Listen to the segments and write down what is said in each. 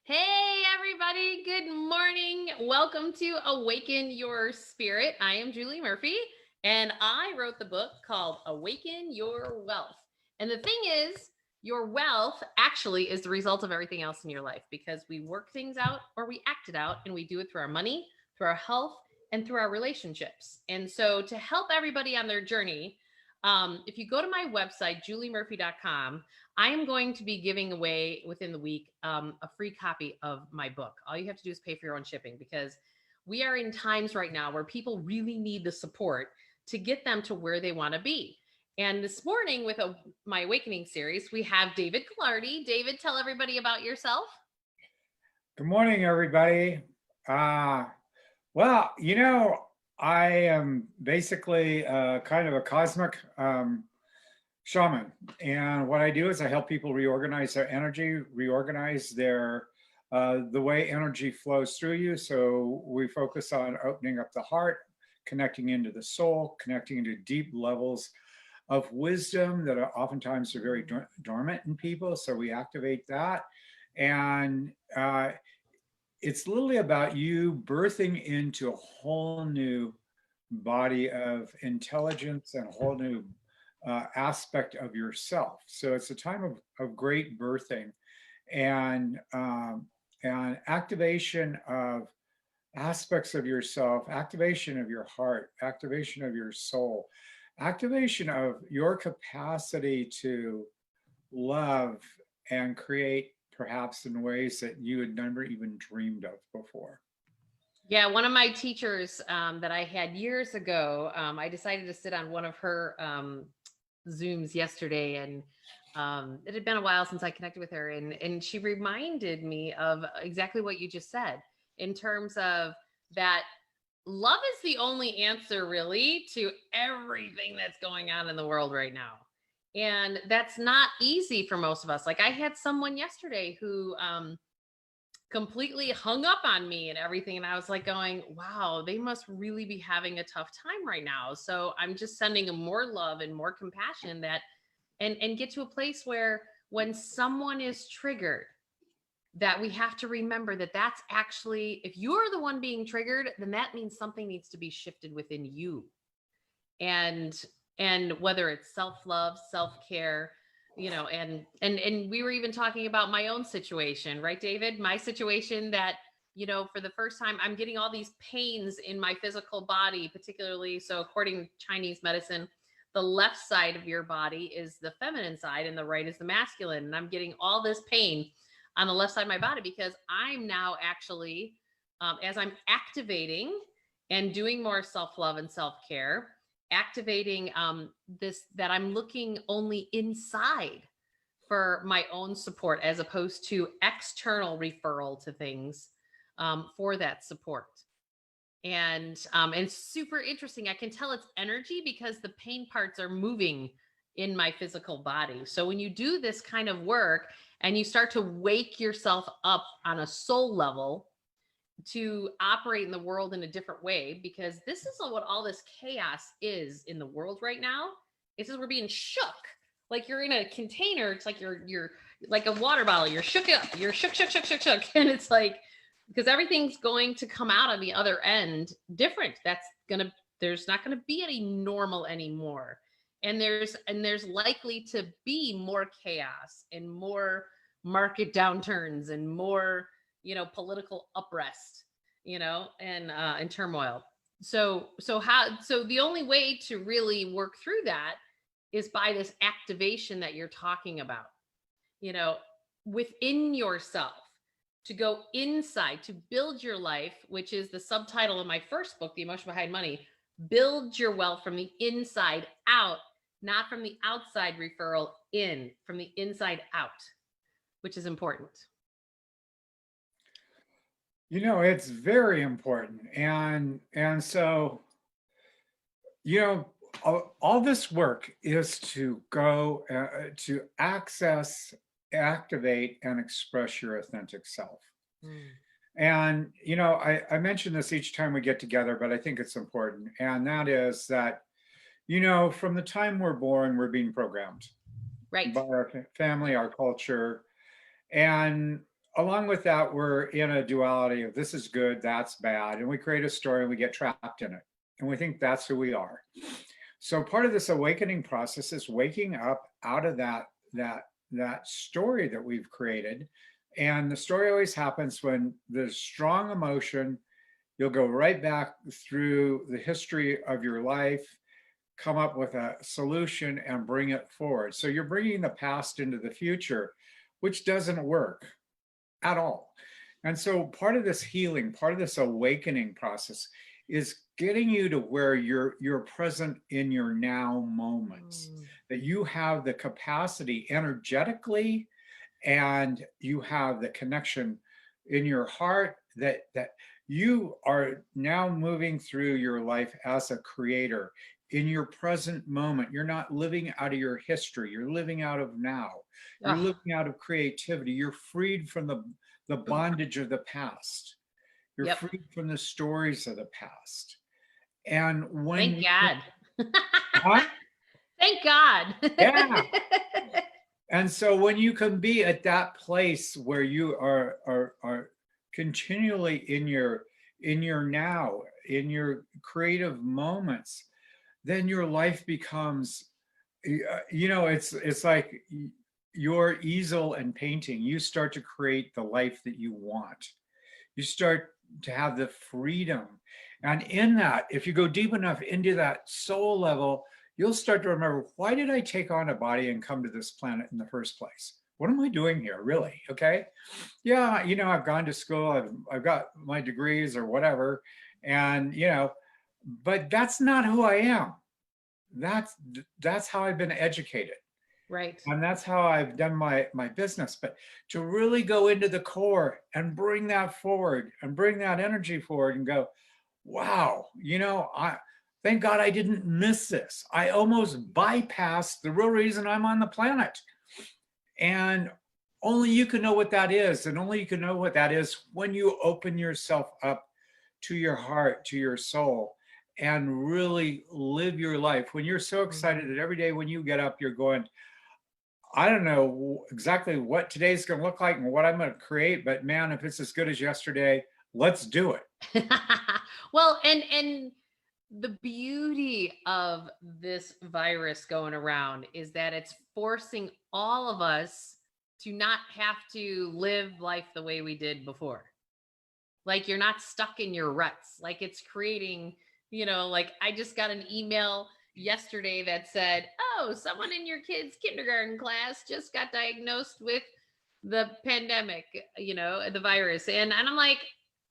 Hey, everybody. Good morning. Welcome to Awaken Your Spirit. I am Julie Murphy, and I wrote the book called Awaken Your Wealth. And the thing is, your wealth actually is the result of everything else in your life because we work things out or we act it out, and we do it through our money, through our health, and through our relationships. And so, to help everybody on their journey, if you go to my website, juliemurphy.com, I am going to be giving away within the week a free copy of my book. All you have to do is pay for your own shipping because we are in times right now where people really need the support to get them to where they want to be. And this morning with my Awakening series, we have David 𝑘𝐻𝑚. David, tell everybody about yourself. Good morning, everybody. Well, I am basically kind of a cosmic shaman. And what I do is I help people reorganize their energy, reorganize the way energy flows through you. So we focus on opening up the heart, connecting into the soul, connecting into deep levels of wisdom that are oftentimes are very dormant in people. So we activate that. And it's literally about you birthing into a whole new body of intelligence and a whole new aspect of yourself. So it's a time of great birthing and activation of aspects of yourself, activation of your heart, activation of your soul, activation of your capacity to love and create perhaps in ways that you had never even dreamed of before. Yeah, one of my teachers that I had years ago, I decided to sit on one of her Zooms yesterday, and it had been a while since I connected with her, and she reminded me of exactly what you just said in terms of that love is the only answer really to everything that's going on in the world right now. And that's not easy for most of us. Like I had someone yesterday who completely hung up on me and everything. And I was like going, wow, they must really be having a tough time right now. So I'm just sending them more love and more compassion that and get to a place where when someone is triggered, that we have to remember that that's actually, if you're the one being triggered, then that means something needs to be shifted within you. And whether it's self-love, self-care, and we were even talking about my own situation, right, David? My situation that, for the first time, I'm getting all these pains in my physical body, particularly. So according to Chinese medicine, the left side of your body is the feminine side and the right is the masculine. And I'm getting all this pain on the left side of my body because I'm now actually, as I'm activating and doing more self-love and self-care, activating this, that I'm looking only inside for my own support as opposed to external referral to things for that support. And super interesting. I can tell it's energy because the pain parts are moving in my physical body. So when you do this kind of work and you start to wake yourself up on a soul level to operate in the world in a different way, because this is what all this chaos is in the world right now. It's just we're being shook. Like you're in a container. It's like you're like a water bottle. You're shook up. You're shook. And it's like, because everything's going to come out on the other end different. There's not gonna be any normal anymore. And there's likely to be more chaos and more market downturns and more political unrest, and turmoil. So the only way to really work through that is by this activation that you're talking about, within yourself, to go inside, to build your life, which is the subtitle of my first book, The Emotion Behind Money. Build your wealth from the inside out, not from the outside referral in, from the inside out, which is important. It's very important. And so, all this work is to go to access, activate, and express your authentic self. And, I mention this each time we get together, but I think it's important. And that is that, from the time we're born, we're being programmed. Right. By our family, our culture. And along with that, we're in a duality of this is good, that's bad. And we create a story and we get trapped in it. And we think that's who we are. So part of this awakening process is waking up out of that story that we've created. And the story always happens when there's strong emotion. You'll go right back through the history of your life, come up with a solution and bring it forward. So you're bringing the past into the future, which doesn't work at all. And so part of this healing, part of this awakening process is getting you to where you're present in your now moments, that you have the capacity energetically, and you have the connection in your heart that you are now moving through your life as a creator in your present moment. You're not living out of your history. You're living out of now. You're living out of creativity. You're freed from the bondage of the past. You're freed from the stories of the past. And when thank God. What? Thank God. Yeah. And so when you can be at that place where you are continually in your now, in your creative moments, then your life becomes, it's like your easel and painting. You start to create the life that you want. You start to have the freedom. And in that, if you go deep enough into that soul level, you'll start to remember, why did I take on a body and come to this planet in the first place? What am I doing here, really? Okay. Yeah, I've gone to school, I've got my degrees or whatever. And, but that's not who I am. That's how I've been educated. Right. And that's how I've done my business. But to really go into the core and bring that forward and bring that energy forward and go, wow, thank God I didn't miss this. I almost bypassed the real reason I'm on the planet. And only you can know what that is. And only you can know what that is when you open yourself up to your heart, to your soul, and really live your life. When you're so excited that every day when you get up, you're going, I don't know exactly what today's going to look like and what I'm going to create, but man, if it's as good as yesterday, let's do it. Well, and the beauty of this virus going around is that it's forcing all of us to not have to live life the way we did before. Like, you're not stuck in your ruts. Like, it's creating, like I just got an email yesterday that said, oh, someone in your kid's kindergarten class just got diagnosed with the pandemic, the virus. And I'm like,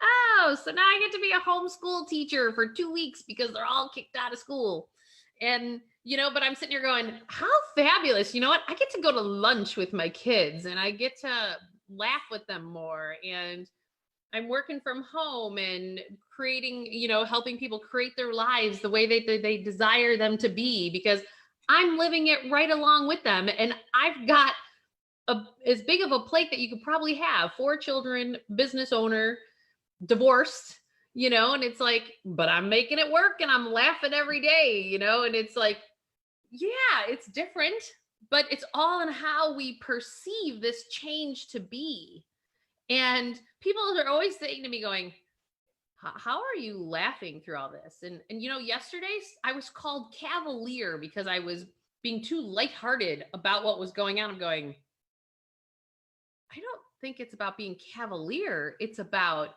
oh, so now I get to be a homeschool teacher for 2 weeks because they're all kicked out of school. And, but I'm sitting here going, how fabulous. You know what? I get to go to lunch with my kids and I get to laugh with them more. And I'm working from home and creating, helping people create their lives the way they desire them to be, because I'm living it right along with them. And I've got as big of a plate that you could probably have: 4 children, business owner, divorced, and it's like, but I'm making it work and I'm laughing every day, and it's like, yeah, it's different, but it's all in how we perceive this change to be. And people are always saying to me going, how are you laughing through all this? And yesterday I was called cavalier because I was being too lighthearted about what was going on. I'm going, I don't think it's about being cavalier. It's about,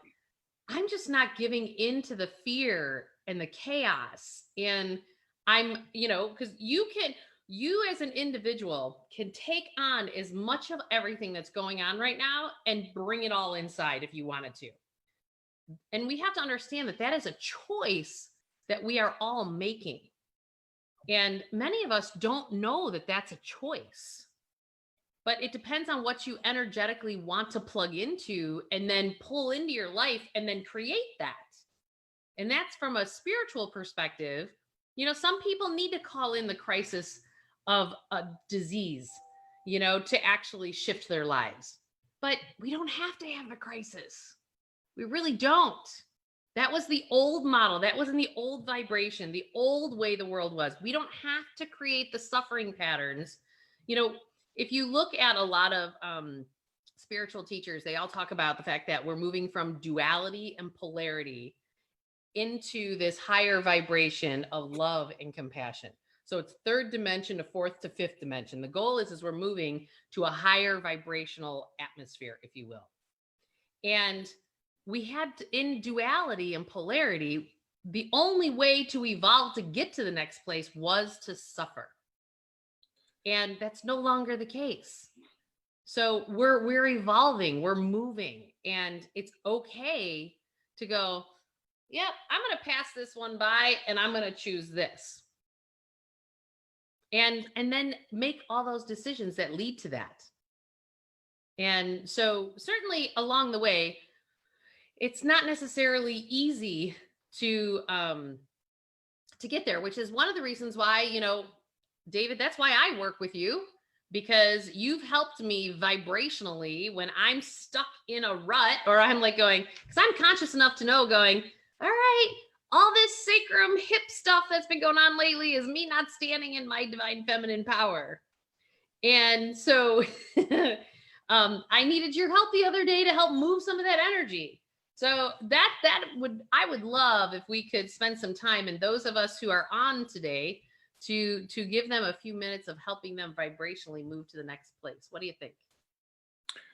I'm just not giving into the fear and the chaos. And I'm, because you as an individual can take on as much of everything that's going on right now and bring it all inside if you wanted to. And we have to understand that that is a choice that we are all making. And many of us don't know that that's a choice. But it depends on what you energetically want to plug into and then pull into your life and then create that. And that's from a spiritual perspective. Some people need to call in the crisis of a disease, to actually shift their lives. But we don't have to have the crisis. We really don't. That was the old model. That was in the old vibration, the old way the world was. We don't have to create the suffering patterns. If you look at a lot of spiritual teachers, they all talk about the fact that we're moving from duality and polarity into this higher vibration of love and compassion. So it's third dimension to fourth to fifth dimension. The goal is we're moving to a higher vibrational atmosphere, if you will. And we had in duality and polarity, the only way to evolve to get to the next place was to suffer. And that's no longer the case. So we're evolving, we're moving, and it's okay to go, yep, I'm going to pass this one by and I'm going to choose this. And then make all those decisions that lead to that. And so certainly along the way, it's not necessarily easy to get there, which is one of the reasons why, you know, David, that's why I work with you, because you've helped me vibrationally when I'm stuck in a rut, or I'm like going, because I'm conscious enough to know going, all right, all this sacrum hip stuff that's been going on lately is me not standing in my divine feminine power. And so I needed your help the other day to help move some of that energy. So I would love if we could spend some time, and those of us who are on today, to give them a few minutes of helping them vibrationally move to the next place. What do you think?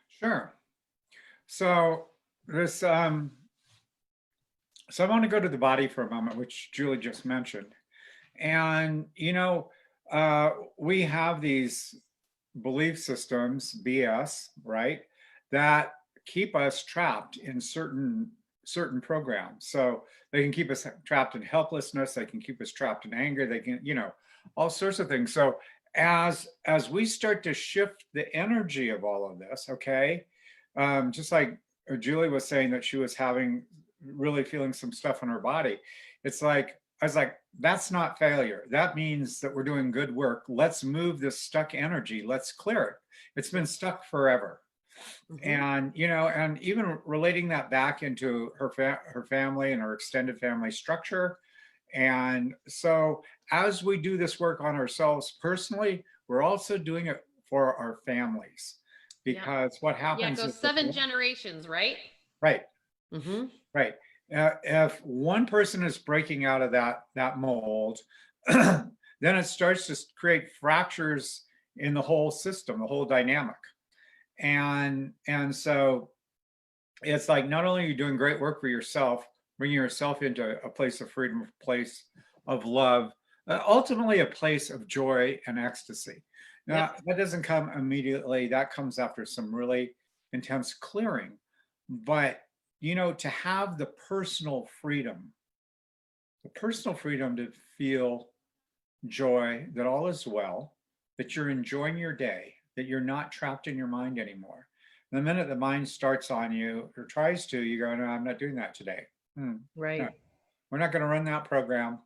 Sure. So this, so I want to go to the body for a moment, which Julie just mentioned. And, you know, we have these belief systems, BS, right, that keep us trapped in certain programs. So they can keep us trapped in helplessness. They can keep us trapped in anger. They can, you know, all sorts of things. So as we start to shift the energy of all of this, okay, just like Julie was saying that she was really feeling some stuff in her body. It's like, I was like, that's not failure. That means that we're doing good work. Let's move this stuck energy. Let's clear it. It's been stuck forever. Mm-hmm. And, you know, and even relating that back into her family and her extended family structure. And so as we do this work on ourselves personally, we're also doing it for our families, because what happens it goes 7 generations, right? Right. Mm-hmm. Right. If one person is breaking out of that mold, then it starts to create fractures in the whole system, the whole dynamic. And so it's like, not only are you doing great work for yourself, bringing yourself into a place of freedom, a place of love, ultimately a place of joy and ecstasy. Now, that doesn't come immediately. That comes after some really intense clearing. But, you know, to have the personal freedom to feel joy, that all is well, that you're enjoying your day, that you're not trapped in your mind anymore. And the minute the mind starts on you or tries to, you go, no, I'm not doing that today. Right. No, we're not going to run that program.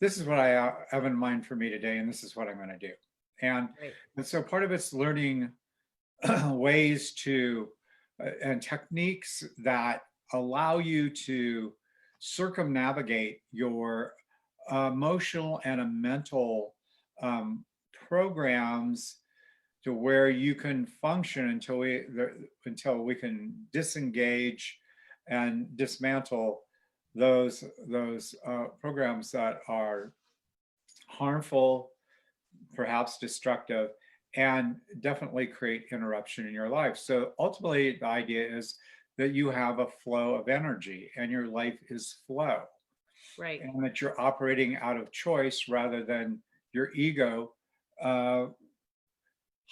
This is what I have in mind for me today, and this is what I'm going to do. And so part of it's learning ways to and techniques that allow you to circumnavigate your emotional and mental programs to where you can function until we can disengage and dismantle those programs that are harmful, perhaps destructive, and definitely create interruption in your life. So ultimately, the idea is that you have a flow of energy and your life is flow. Right. And that you're operating out of choice rather than your ego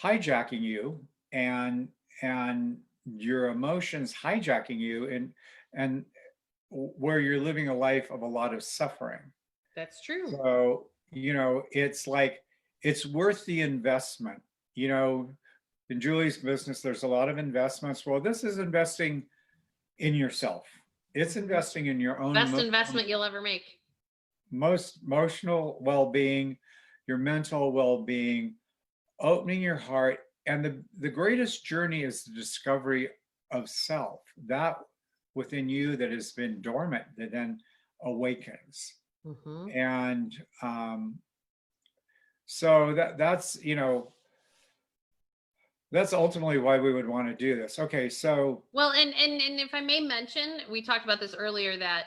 hijacking you and your emotions hijacking you, and where you're living a life of a lot of suffering. That's true. So, you know, it's like, it's worth the investment. You know, in Julie's business, there's a lot of investments. Well, this is investing in yourself. It's investing in your own best investment you'll ever make. Most emotional well-being, your mental well-being, opening your heart. And the greatest journey is the discovery of self, that within you that has been dormant, that then awakens. And so that's, you know, That's ultimately why we would want to do this. Okay, so Well, and if I may mention, we talked about this earlier, that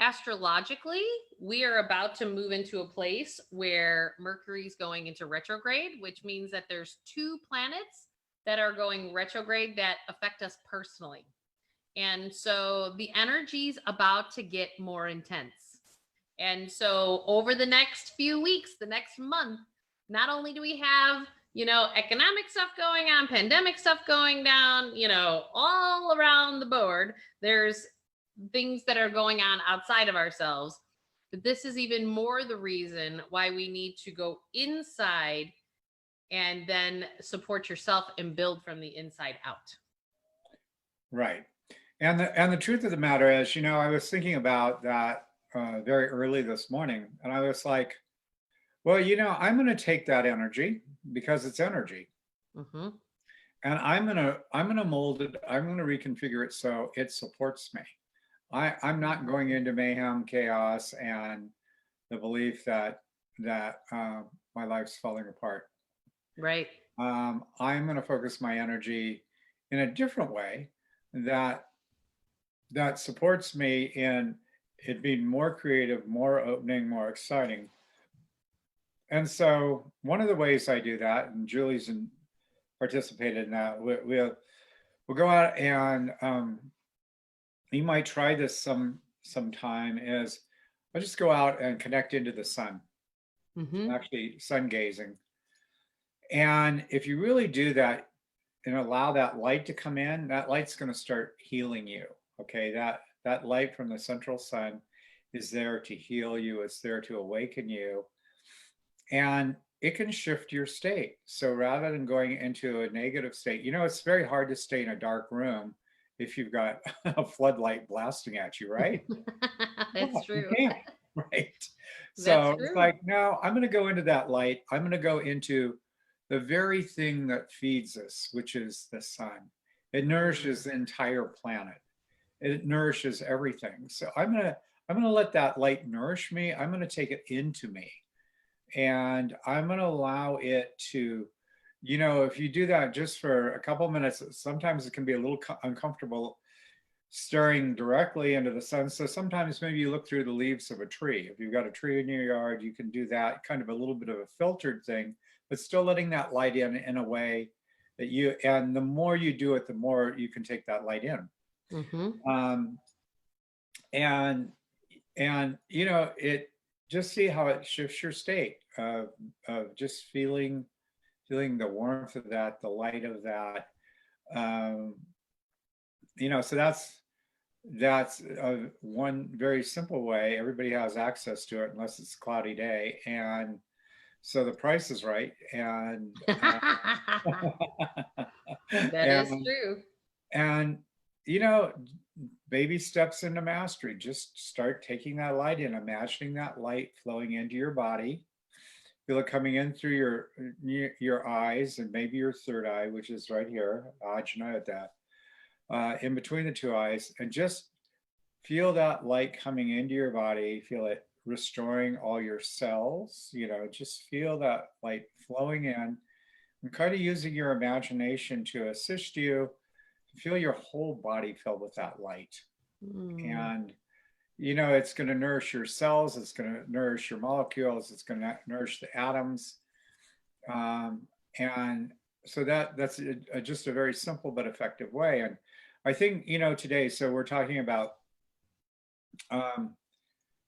astrologically, we are about to move into a place where Mercury's going into retrograde, which means that there's 2 planets that are going retrograde that affect us personally. And so the energy's about to get more intense. And so over the next few weeks, the next month, not only do we have, economic stuff going on, pandemic stuff going down, all around the board, there's things that are going on outside of ourselves. But this is even more the reason why we need to go inside and then support yourself and build from the inside out. right. And the truth of the matter is, I was thinking about that very early this morning, and I was like, well, I'm going to take that energy because it's energy, Mm-hmm. and I'm going to mold it. I'm going to reconfigure it so it supports me. I'm not going into mayhem, chaos, and the belief that my life's falling apart. Right. I'm going to focus my energy in a different way that supports me in it being more creative, more opening, more exciting. And so one of the ways I do that, and Julie's participated in that, we'll go out and you might try this sometime, is I'll just go out and connect into the sun, Mm-hmm. actually sun gazing. And if you really do that and allow that light to come in, that light's going to start healing you. Okay, that light from the central sun is there to heal you. It's there to awaken you, and it can shift your state. So rather than going into a negative state, it's very hard to stay in a dark room if you've got a floodlight blasting at you, right? That's You true. can't, right? That's So it's true. like, no, I'm going to go into that light. I'm going to go into the very thing that feeds us, which is the sun. It nourishes the entire planet. It nourishes everything. So I'm gonna let that light nourish me. I'm gonna take it into me, and I'm gonna allow it to, if you do that just for a couple minutes, sometimes it can be a little uncomfortable staring directly into the sun. So sometimes maybe you look through the leaves of a tree. If you've got a tree in your yard, you can do that, kind of a little bit of a filtered thing, but still letting that light in a way that and the more you do it, the more you can take that light in. Mm-hmm. And it just see how it shifts your state of just feeling the warmth of that, the light of that. So that's one very simple way. Everybody has access to it unless it's a cloudy day, and so the price is right. And That is true. And baby steps into mastery. Just start taking that light in, imagining that light flowing into your body. Feel it coming in through your eyes and maybe your third eye, which is right here, 𝐾𝐮𝐼𝐻, in between the 2 eyes, and just feel that light coming into your body. Feel it restoring all your cells. Just feel that light flowing in, and kind of using your imagination to assist you to feel your whole body filled with that light. And it's going to nourish your cells, it's going to nourish your molecules, it's going to nourish the atoms, and so that's just a very simple but effective way. And I think today, so we're talking about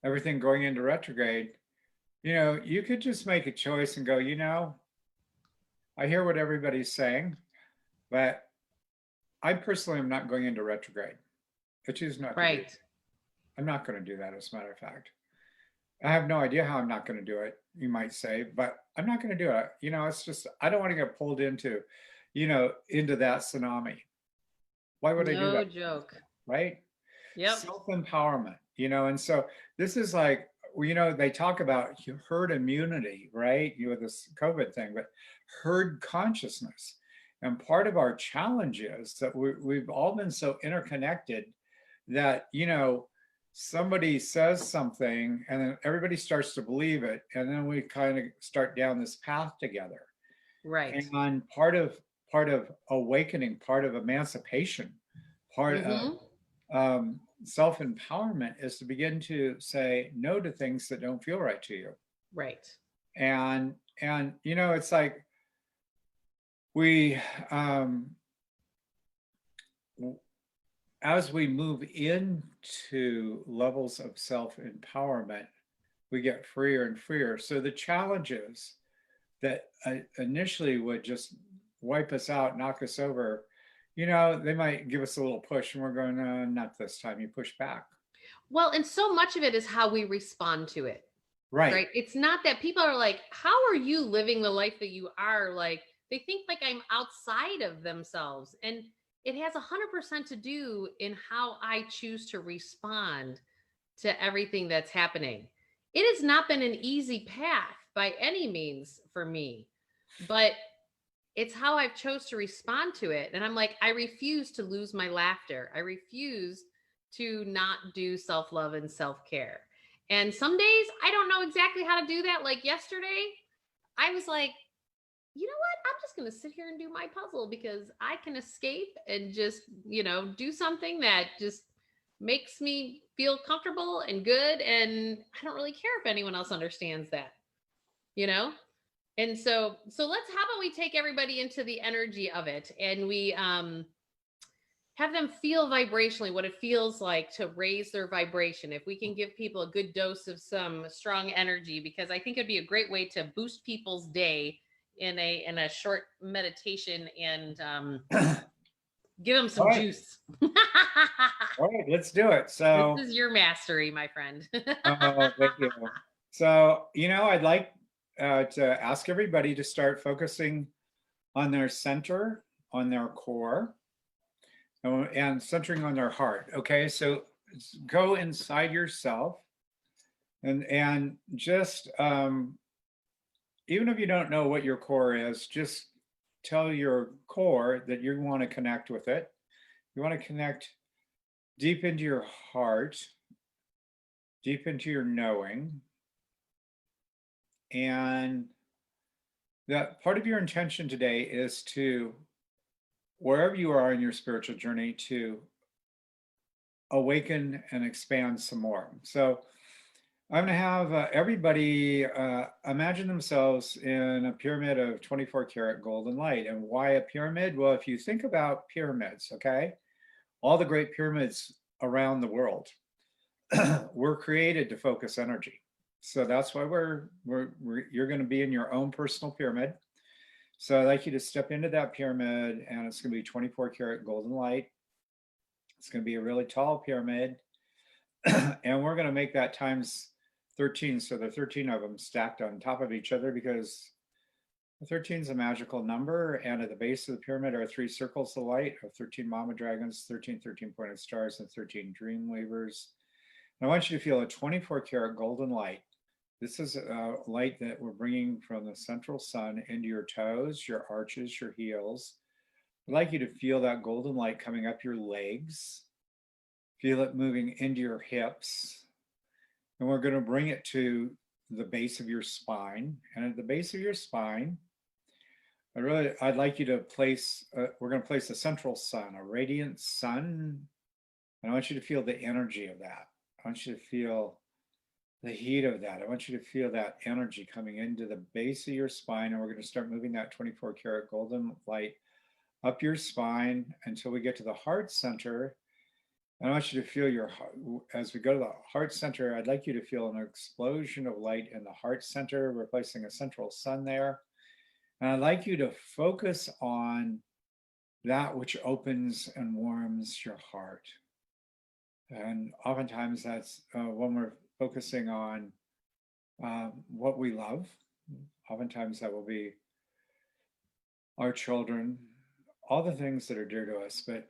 everything going into retrograde. You could just make a choice and go, I hear what everybody's saying, but I personally am not going into retrograde. I choose not to. Right. I'm not going to do that, as a matter of fact. I have no idea how I'm not going to do it, you might say, but I'm not going to do it. It's just, I don't want to get pulled into that tsunami. Why would I do that? No joke. Right? Yep. Self-empowerment, and so this is like, they talk about herd immunity, right? This COVID thing, but herd consciousness. And part of our challenge is that we've all been so interconnected that, somebody says something and then everybody starts to believe it. And then we kind of start down this path together. Right. And part of part of awakening, part of emancipation, part of self-empowerment is to begin to say no to things that don't feel right to you. Right. And you know, it's like we as we move into levels of self-empowerment, we get freer and freer. So the challenges that initially would just wipe us out, knock us over, you know, they might give us a little push and we're going, no, not this time. You push back. Well, and so much of it is how we respond to it. Right. It's not that people are like, how are you living the life that you are? Like, they think like I'm outside of themselves. And it has 100% to do in how I choose to respond to everything that's happening. It has not been an easy path by any means for me, but it's how I've chose to respond to it. And I'm like, I refuse to lose my laughter. I refuse to not do self-love and self-care. And some days I don't know exactly how to do that. Like yesterday, I was like, you know what? I'm just going to sit here and do my puzzle because I can escape and just, you know, do something that just makes me feel comfortable and good. And I don't really care if anyone else understands that, you know? And so how about we take everybody into the energy of it and we have them feel vibrationally what it feels like to raise their vibration. If we can give people a good dose of some strong energy, because I think it'd be a great way to boost people's day in a short meditation and give them some juice. All right, let's do it. So this is your mastery, my friend. oh, thank you. So, you know, I'd like to ask everybody to start focusing on their center, on their core, and centering on their heart. Okay, so go inside yourself and just even if you don't know what your core is, just tell your core that you want to connect with it. You want to connect deep into your heart, deep into your knowing. And that part of your intention today is to, wherever you are in your spiritual journey, to awaken and expand some more. So I'm going to have everybody imagine themselves in a pyramid of 24 karat golden light. And why a pyramid? Well, if you think about pyramids, okay, all the great pyramids around the world were created to focus energy. So that's why you're going to be in your own personal pyramid. So I'd like you to step into that pyramid, and it's going to be 24 karat golden light. It's going to be a really tall pyramid. And we're going to make that times 13. So there are 13 of them stacked on top of each other because 13 is a magical number. And at the base of the pyramid are 3 circles of light of 13 mama dragons, 13 13-pointed stars, and 13 dream weavers. And I want you to feel a 24 karat golden light. This is a light that we're bringing from the central sun into your toes, your arches, your heels. I'd like you to feel that golden light coming up your legs. Feel it moving into your hips. And we're going to bring it to the base of your spine. And at the base of your spine, I'd like you to place, we're going to place a central sun, a radiant sun. And I want you to feel the energy of that. I want you to feel the heat of that. I want you to feel that energy coming into the base of your spine. And we're going to start moving that 24 karat golden light up your spine until we get to the heart center. And I want you to feel your heart. As we go to the heart center, I'd like you to feel an explosion of light in the heart center. We're placing a central sun there. And I'd like you to focus on that which opens and warms your heart. And oftentimes that's when we're focusing on what we love. Oftentimes that will be our children, all the things that are dear to us. But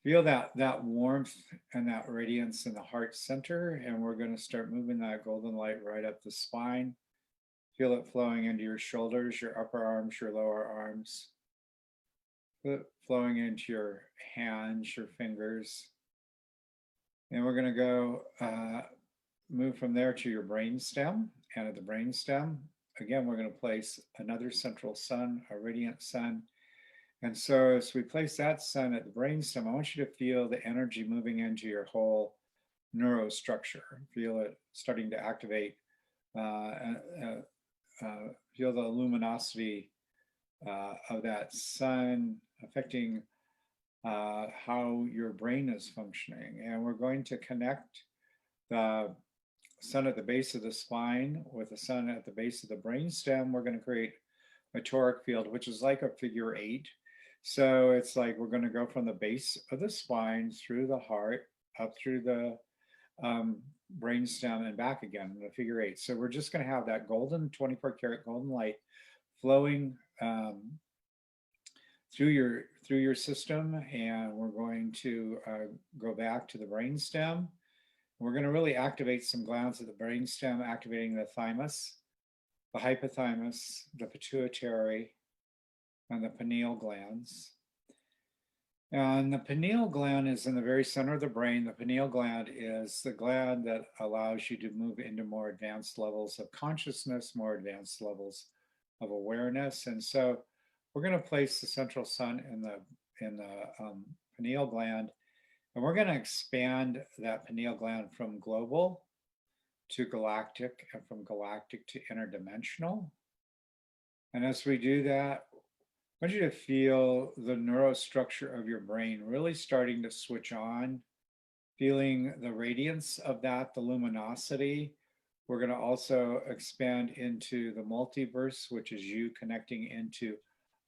feel that warmth and that radiance in the heart center. And we're going to start moving that golden light right up the spine. Feel it flowing into your shoulders, your upper arms, your lower arms. Feel it flowing into your hands, your fingers. And we're going to go move from there to your brain stem. And at the brain stem, again, we're going to place another central sun, a radiant sun. And so as we place that sun at the brainstem, I want you to feel the energy moving into your whole neurostructure. Feel it starting to activate, feel the luminosity of that sun affecting how your brain is functioning. And we're going to connect the sun at the base of the spine with the sun at the base of the brainstem. We're going to create a toric field, which is like a figure 8. So it's like we're going to go from the base of the spine through the heart, up through the brainstem and back again in a figure 8. So we're just going to have that golden 24-karat golden light flowing through your system, and we're going to go back to the brainstem. We're going to really activate some glands of the brainstem, activating the thymus, the hypothalamus, the pituitary, and the pineal glands. And the pineal gland is in the very center of the brain. The pineal gland is the gland that allows you to move into more advanced levels of consciousness, more advanced levels of awareness. And so we're going to place the central sun in the pineal gland, and we're going to expand that pineal gland from global to galactic, and from galactic to interdimensional. And as we do that, I want you to feel the neurostructure of your brain really starting to switch on, feeling the radiance of that, the luminosity. We're going to also expand into the multiverse, which is you connecting into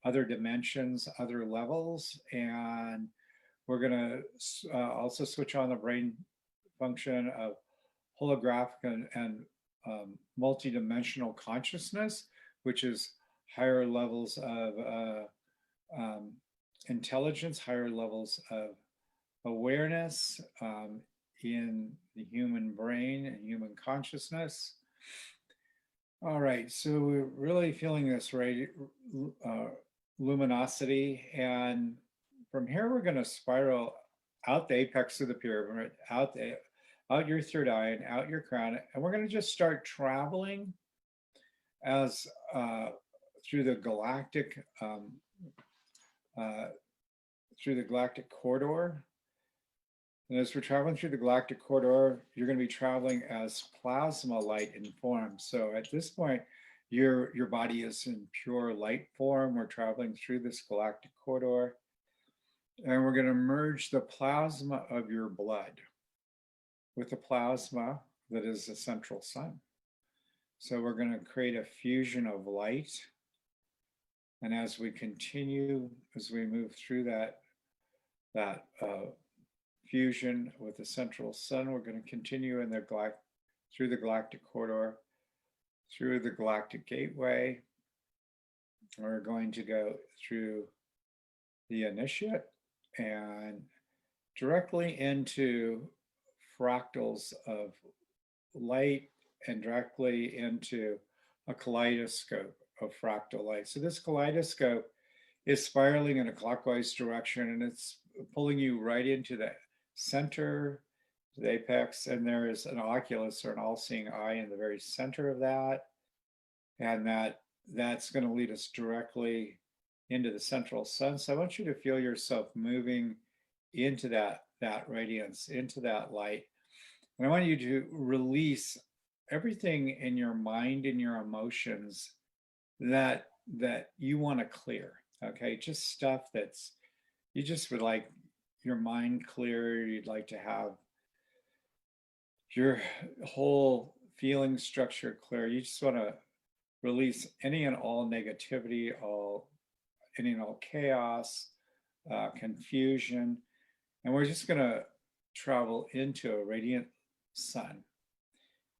other dimensions, other levels. And we're going to also switch on the brain function of holographic and multidimensional consciousness, which is higher levels of intelligence, higher levels of awareness in the human brain and human consciousness. All right, so we're really feeling this luminosity, and from here we're going to spiral out the apex of the pyramid, out your third eye and out your crown, and we're going to just start traveling as through the galactic corridor. And as we're traveling through the galactic corridor, you're going to be traveling as plasma light in form. So at this point, your body is in pure light form. We're traveling through this galactic corridor, and we're going to merge the plasma of your blood with the plasma that is the central sun. So we're going to create a fusion of light. And as we continue, as we move through that fusion with the central sun, we're going to continue in through the galactic corridor, through the galactic gateway. We're going to go through the initiate and directly into fractals of light, and directly into a kaleidoscope of fractal light. So this kaleidoscope is spiraling in a clockwise direction, and it's pulling you right into the center, the apex, and there is an oculus, or an all-seeing eye, in the very center of that. And that's going to lead us directly into the central sun. So I want you to feel yourself moving into that radiance, into that light. And I want you to release everything in your mind and your emotions that you want to clear. Okay, just stuff that's, you just would like your mind clear. You'd like to have your whole feeling structure clear. You just want to release any and all negativity, any and all chaos, confusion. And we're just going to travel into a radiant sun,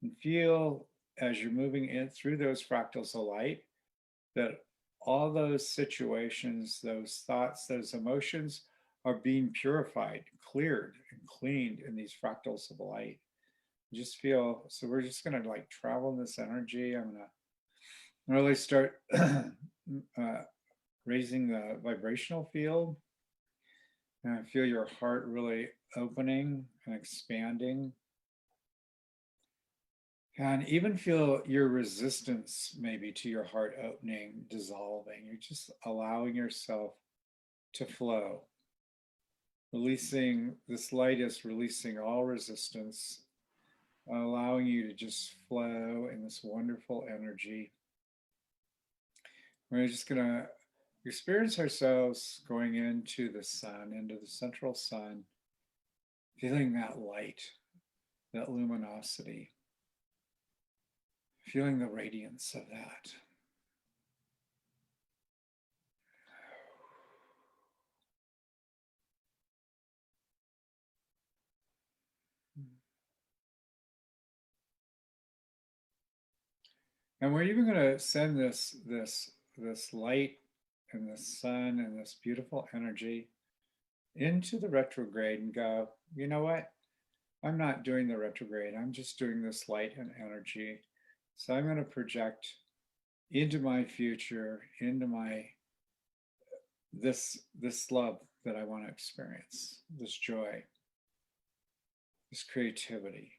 and feel as you're moving in through those fractals of light that all those situations, those thoughts, those emotions are being purified, cleared, and cleaned in these fractals of light. Just feel, so we're just going to like travel in this energy. I'm going to really start raising the vibrational field, and I feel your heart really opening and expanding. And even feel your resistance maybe to your heart opening, dissolving. You're just allowing yourself to flow. Releasing, this light is releasing all resistance, allowing you to just flow in this wonderful energy. We're just going to experience ourselves going into the sun, into the central sun, feeling that light, that luminosity, feeling the radiance of that. And we're even going to send this light and the sun and this beautiful energy into the retrograde and go, you know what? I'm not doing the retrograde. I'm just doing this light and energy. So I'm going to project into my future, into my this love that I want to experience, this joy, this creativity.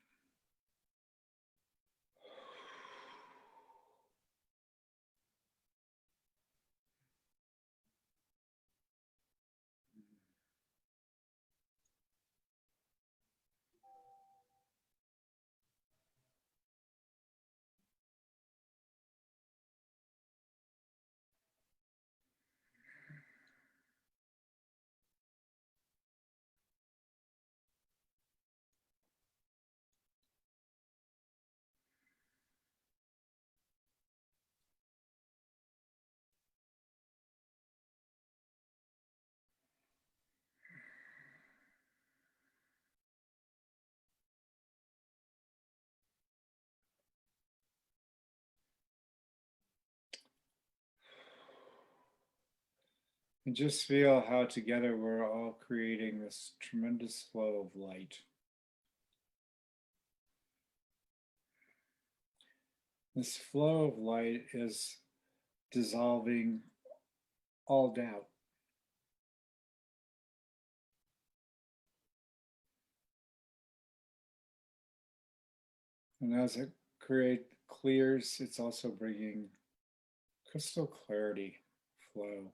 And just feel how together we're all creating this tremendous flow of light. This flow of light is dissolving all doubt. And as it clears, it's also bringing crystal clarity, flow.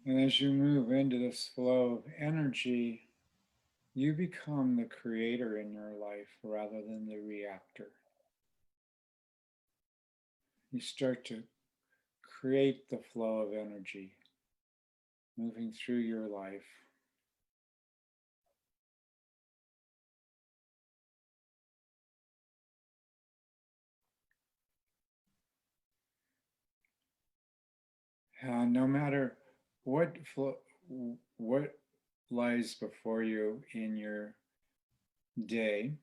And as you move into this flow of energy, you become the creator in your life rather than the reactor. You start to create the flow of energy moving through your life. No matter what lies before you in your day,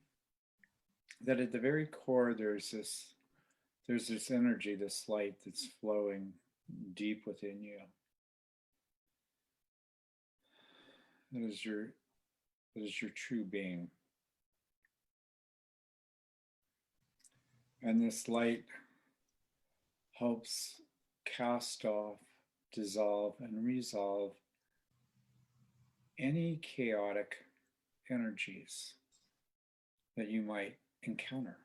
that at the very core there's this energy, this light that's flowing deep within you. That is your true being. And this light helps cast off, dissolve, and resolve any chaotic energies that you might encounter.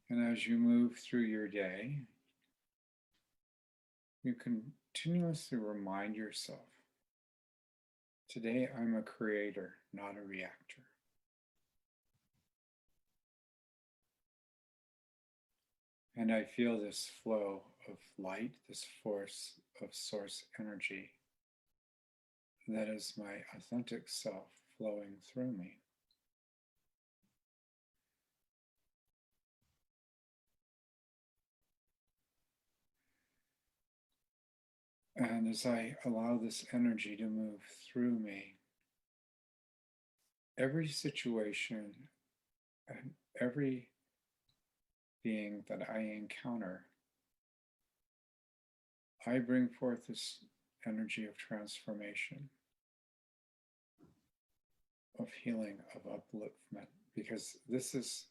And as you move through your day, you continuously remind yourself, today I'm a creator, not a reactor. And I feel this flow of light, this force of source energy that is my authentic self flowing through me. And as I allow this energy to move through me, every situation and every being that I encounter, I bring forth this energy of transformation, of healing, of upliftment, because this is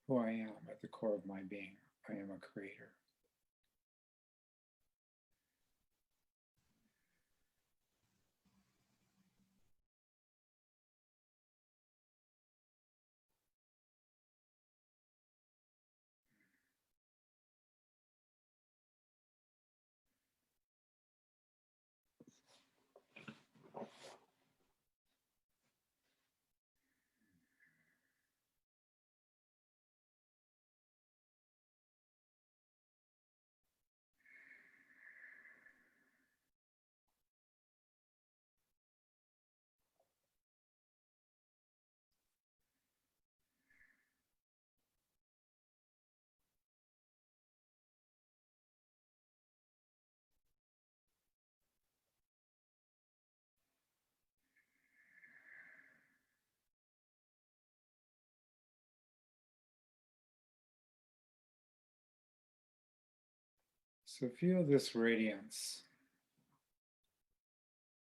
who I am at the core of my being. I am a creator. So feel this radiance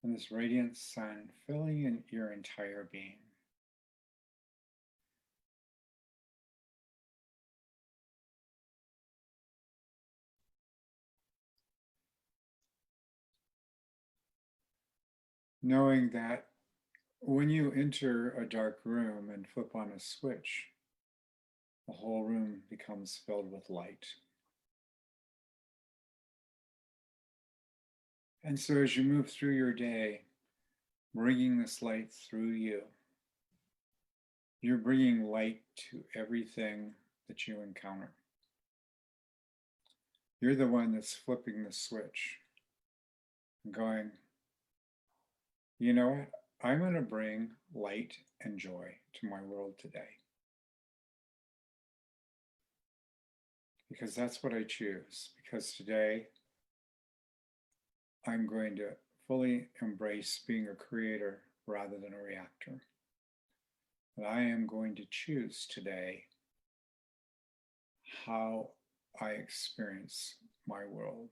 and this radiant sun filling in your entire being. Knowing that when you enter a dark room and flip on a switch, the whole room becomes filled with light. And so as you move through your day, bringing this light through you, you're bringing light to everything that you encounter. You're the one that's flipping the switch and going, you know what? I'm going to bring light and joy to my world today. Because that's what I choose. Because today, I'm going to fully embrace being a creator rather than a reactor. And I am going to choose today how I experience my world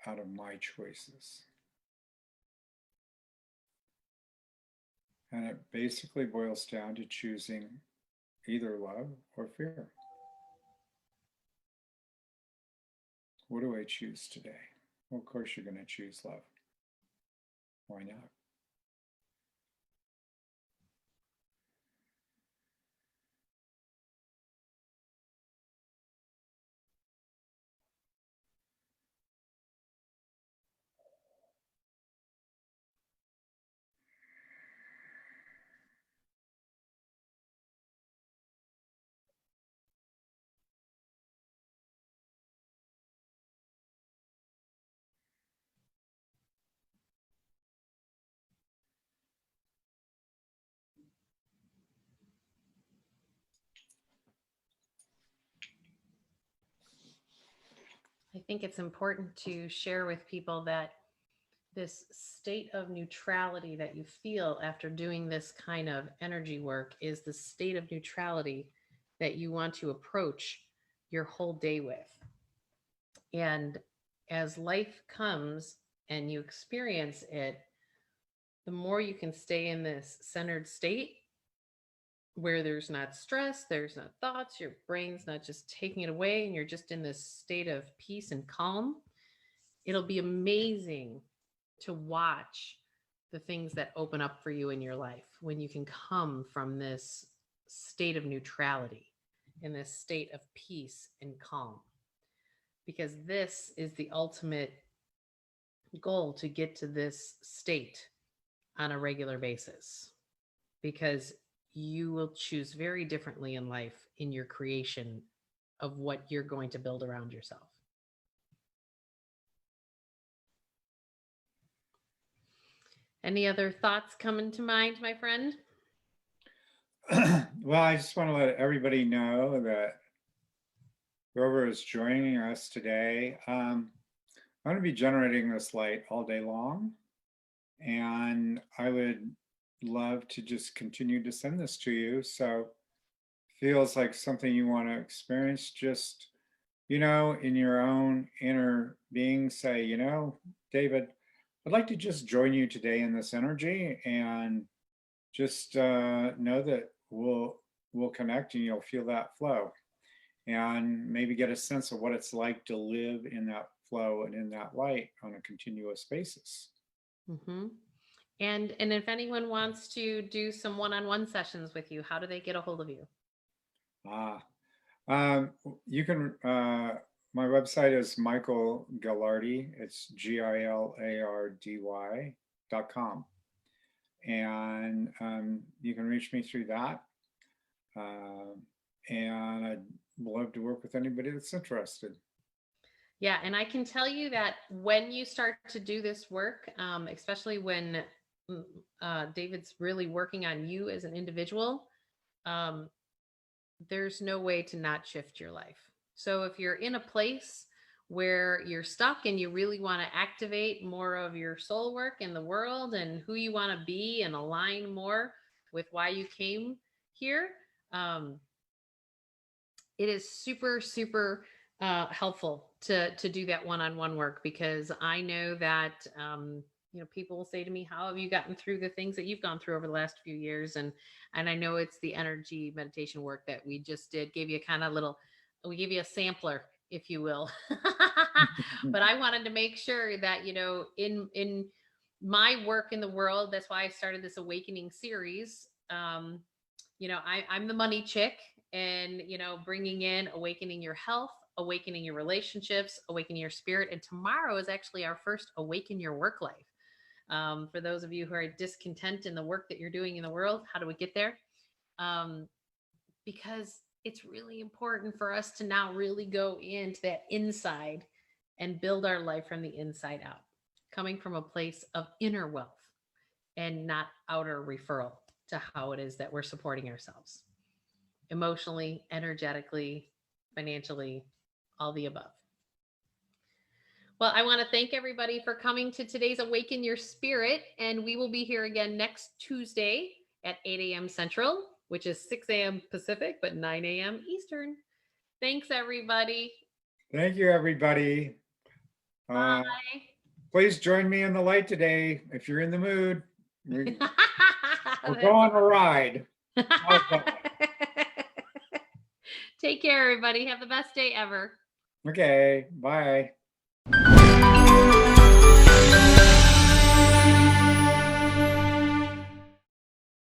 out of my choices. And it basically boils down to choosing either love or fear. What do I choose today? Well, of course, you're going to choose love. Why not? I think it's important to share with people that this state of neutrality that you feel after doing this kind of energy work is the state of neutrality that you want to approach your whole day with. And as life comes and you experience it, the more you can stay in this centered state where there's not stress, there's not thoughts, your brain's not just taking it away, and you're just in this state of peace and calm, it'll be amazing to watch the things that open up for you in your life when you can come from this state of neutrality, in this state of peace and calm. Because this is the ultimate goal, to get to this state on a regular basis. Because you will choose very differently in life in your creation of what you're going to build around yourself. Any other thoughts coming to mind, my friend? Well, I just want to let everybody know that whoever is joining us today. I'm going to be generating this light all day long, and I would love to just continue to send this to you. So feels like something you want to experience, just, in your own inner being, say, David, I'd like to just join you today in this energy, and just know that we'll connect and you'll feel that flow, and maybe get a sense of what it's like to live in that flow and in that light on a continuous basis. Mm-hmm. And if anyone wants to do some one-on-one sessions with you, how do they get a hold of you? You can, my website is 𝐾𝐼𝘾𝙏. It's �GILARDY.com. And you can reach me through that. And I'd love to work with anybody that's interested. Yeah, and I can tell you that when you start to do this work, especially when David's really working on you as an individual, there's no way to not shift your life. So if you're in a place where you're stuck and you really want to activate more of your soul work in the world and who you want to be and align more with why you came here, it is super, super helpful to do that one-on-one work, because I know that people will say to me, how have you gotten through the things that you've gone through over the last few years? And I know it's the energy meditation work that we just did, we gave you a sampler, if you will. But I wanted to make sure that, in my work in the world, that's why I started this awakening series. I'm the money chick, and, bringing in awakening your health, awakening your relationships, awakening your spirit. And tomorrow is actually our first awaken your work life. For those of you who are discontent in the work that you're doing in the world, how do we get there? Because it's really important for us to now really go into that inside and build our life from the inside out, coming from a place of inner wealth and not outer referral to how it is that we're supporting ourselves emotionally, energetically, financially, all the above. Well, I want to thank everybody for coming to today's Awaken Your Spirit, and we will be here again next Tuesday at 8 a.m. Central, which is 6 a.m. Pacific, but 9 a.m. Eastern. Thanks, everybody. Thank you, everybody. Bye. Please join me in the light today if you're in the mood. We'll go on a ride. Take care, everybody. Have the best day ever. Okay, bye.